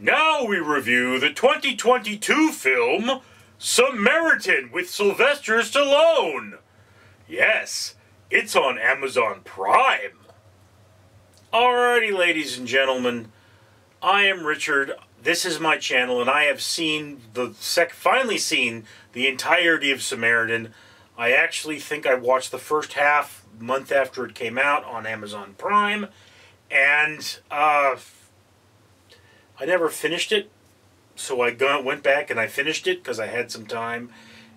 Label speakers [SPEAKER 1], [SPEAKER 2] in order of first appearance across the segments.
[SPEAKER 1] Now we review the 2022 film Samaritan with Sylvester Stallone. Yes, it's on Amazon Prime. Alrighty, ladies and gentlemen, I am Richard. This is my channel, and I have finally seen the entirety of Samaritan. I actually think I watched the first half month after it came out on Amazon Prime, and I never finished it, so I went back and I finished it because I had some time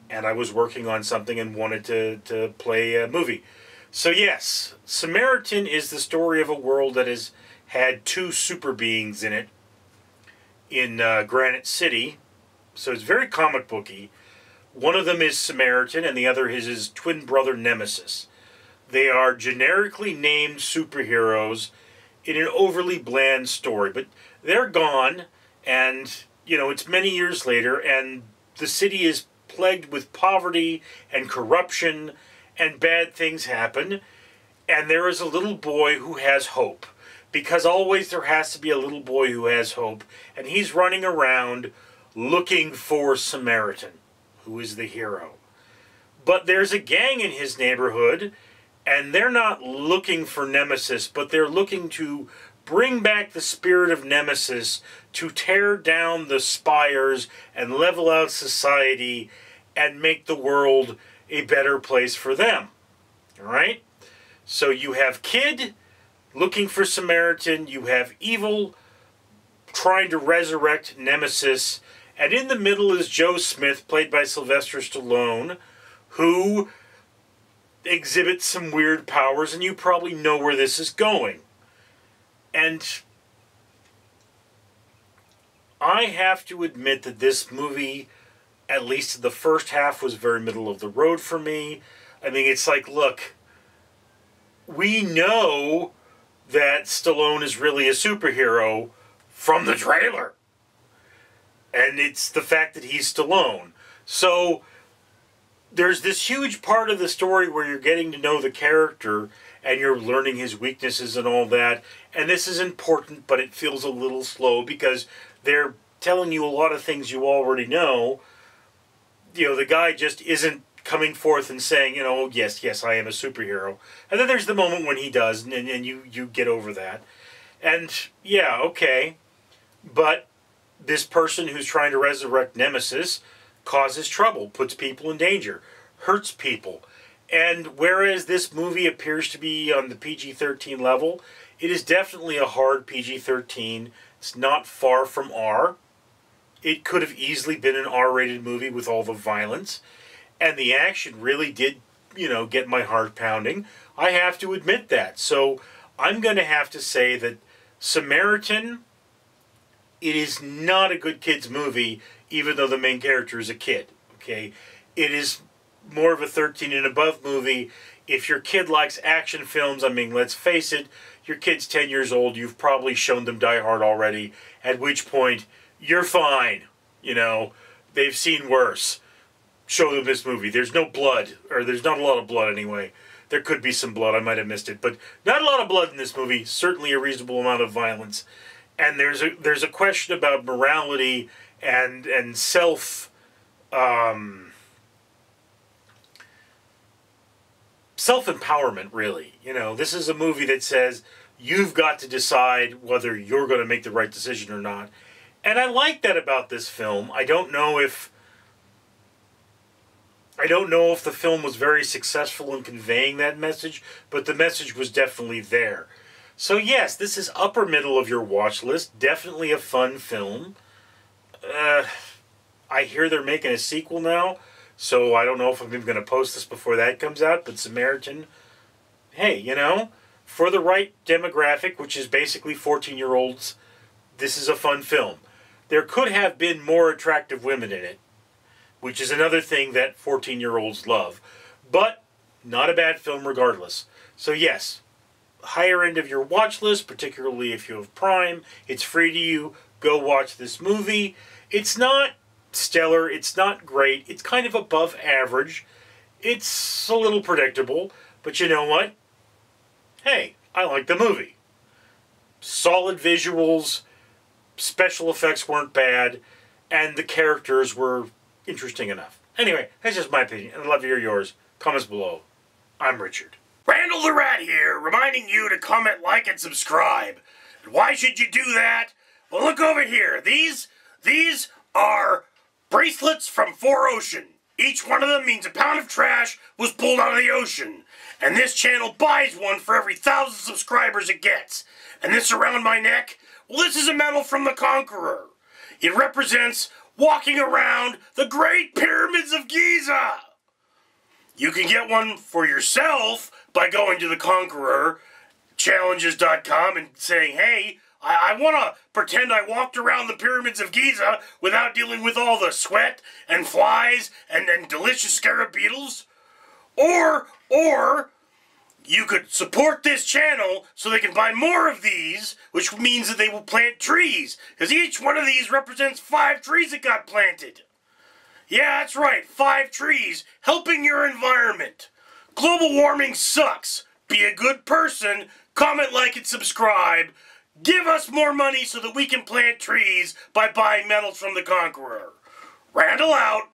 [SPEAKER 1] and I was working on something and wanted to play a movie. So yes, Samaritan is the story of a world that has had two super beings in it in Granite City, so it's very comic booky. One of them is Samaritan and the other is his twin brother Nemesis. They are generically named superheroes in an overly bland story, but they're gone, and you know, it's many years later, and the city is plagued with poverty and corruption, and bad things happen, and there is a little boy who has hope, because always there has to be a little boy who has hope, and he's running around looking for Samaritan, who is the hero. But there's a gang in his neighborhood, and they're not looking for Nemesis, but they're looking to bring back the spirit of Nemesis to tear down the spires and level out society and make the world a better place for them. Alright? So you have Kid looking for Samaritan, you have Evil trying to resurrect Nemesis, and in the middle is Joe Smith, played by Sylvester Stallone, who exhibits some weird powers, and you probably know where this is going. And I have to admit that this movie, at least the first half, was very middle of the road for me. I mean, it's like, look, we know that Stallone is really a superhero from the trailer. And it's the fact that he's Stallone. So there's this huge part of the story where you're getting to know the character and you're learning his weaknesses and all that. And this is important, but it feels a little slow because they're telling you a lot of things you already know. You know, the guy just isn't coming forth and saying, you know, yes, I am a superhero. And then there's the moment when he does, and you get over that. And, yeah, okay. But this person who's trying to resurrect Nemesis causes trouble, puts people in danger, hurts people. And whereas this movie appears to be on the PG-13 level, it is definitely a hard PG-13. It's not far from R. It could have easily been an R-rated movie with all the violence. And the action really did, you know, get my heart pounding. I have to admit that. So I'm going to have to say that Samaritan, it is not a good kid's movie, even though the main character is a kid. Okay? It is more of a 13 and above movie. If your kid likes action films, I mean, let's face it, your kid's 10 years old, you've probably shown them Die Hard already, at which point, you're fine. You know, they've seen worse. Show them this movie. There's no blood, or there's not a lot of blood anyway. There could be some blood, I might have missed it, but not a lot of blood in this movie, certainly a reasonable amount of violence. And there's a question about morality and self-empowerment, really. You know, this is a movie that says you've got to decide whether you're going to make the right decision or not. And I like that about this film. I don't know if the film was very successful in conveying that message, but the message was definitely there. So yes, this is upper middle of your watch list. Definitely a fun film. I hear they're making a sequel now, so I don't know if I'm even going to post this before that comes out, but Samaritan, hey, you know, for the right demographic, which is basically 14-year-olds, this is a fun film. There could have been more attractive women in it, which is another thing that 14-year-olds love, but not a bad film regardless. So yes, higher end of your watch list, particularly if you have Prime, it's free to you. Go watch this movie. It's not stellar, it's not great, it's kind of above average, it's a little predictable, but you know what? Hey, I like the movie. Solid visuals, special effects weren't bad, and the characters were interesting enough. Anyway, that's just my opinion, and I'd love to hear yours. Comments below. I'm Richard.
[SPEAKER 2] Randall the Rat here, reminding you to comment, like, and subscribe. And why should you do that? Well, look over here. These are bracelets from 4Ocean. Each one of them means a pound of trash was pulled out of the ocean. And this channel buys one for every 1,000 subscribers it gets. And this around my neck, well, this is a medal from the Conqueror. It represents walking around the Great Pyramids of Giza. You can get one for yourself by going to the Conqueror challenges.com and saying, hey, I want to pretend I walked around the pyramids of Giza without dealing with all the sweat and flies and delicious scarab beetles. Or you could support this channel so they can buy more of these, which means that they will plant trees, because each one of these represents 5 trees that got planted. Yeah, that's right, 5 trees, helping your environment. Global warming sucks. Be a good person, comment, like, and subscribe. Give us more money so that we can plant trees by buying medals from the Conqueror. Randall out.